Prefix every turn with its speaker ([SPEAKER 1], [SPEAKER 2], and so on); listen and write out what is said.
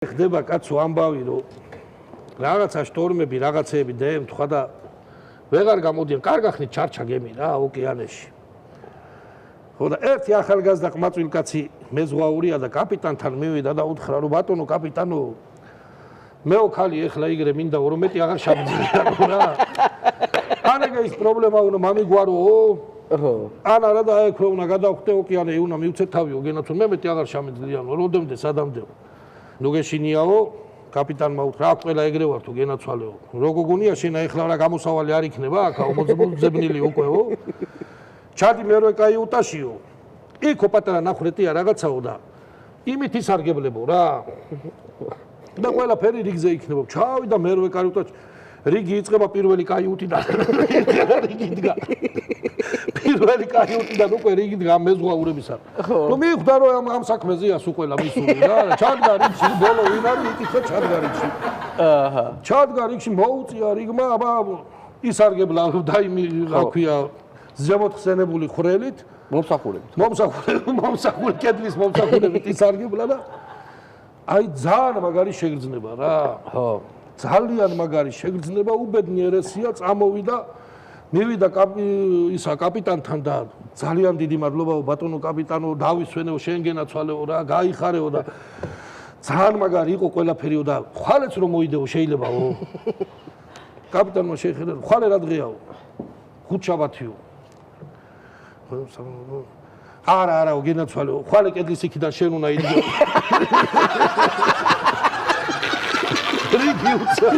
[SPEAKER 1] ხდება კაცო ამბავი რომ რაღაცა შტორმები რაღაცეები დაემთხვა და ვეღარ გამოდიან კარგახნით ჩარჩა გემი რა ოკეანეში ხო და ერთი ახალგაზრდა ყმაწვილკაცი მეზღვაურია და კაპიტანთან მივიდა და უთხრა რომ ბატონო კაპიტანო მეო ხალი ეხლა იგრე მინდა 12 აღარ შამძია რა ანეგა ის პრობლემა უნდა მამიგვაროო ხო ან არა და აექვე უნდა გადავხდე ოკეანე უნდა მივცე თავიო გენაცო მე მეტი აღარ შამძლიაო როდემდე სადამდეო ნუ გეშინიაო კაპიტანმა უთხრა აქ ყველა ეგრე ვარ თუ გენაცვალეო როგორ გონია შენ ახლა რა გამოსავალი არ იქნება აქ მოძებნილი უკეო ჩადი მერვე კაიუტაშიო იქო პატარა ნახრეტია რაღაცაო და იმით ისარგებლებო რა და ყველაფერი რიგზე იქნება ჩავიდა მერვე კაიუტაში რიგი იწყება პირველი კაიუტიდან რიგი დგა პირველი კაიუტიდან უკვე რიგი დგა მეზღვაურებისა ნუ მიხვდა რომ ამ საქმეზეა სულ ყველა მისული რა ჩადგა რიგში ბოლო ვინ არის იკითხა ჩადგა რიგში აჰა ჩადგა რიგში მოუწია რიგმა აბა ისარგებლა დაიმი რა ქვია ზემოთ ხსენებული ხვრელით მომსახურებით კედლის მომსახურებით ისარგებლა და აი ძალიან მაგარი შეგრძნება რა ხო ძალიან მაგარი შეგრძნება უბედნიერესია წამოვიდა მივიდა ისა კაპიტანთან და ძალიან დიდი მადლობაო ბატონო კაპიტანო დავისვენეო შენ გენაცვალეო რა გაიხარეო და ძალიან მაგარი იყო ყველაფერიო და ხვალეც რომ მოიდეო შეიძლებაო კაპიტანმა შეხედა ხვალე რა დღეაო ხუთშაბათიო არა გენაცვალეო ხვალე კედლის იქიდან შენ უნდა იდგო რიგი უცა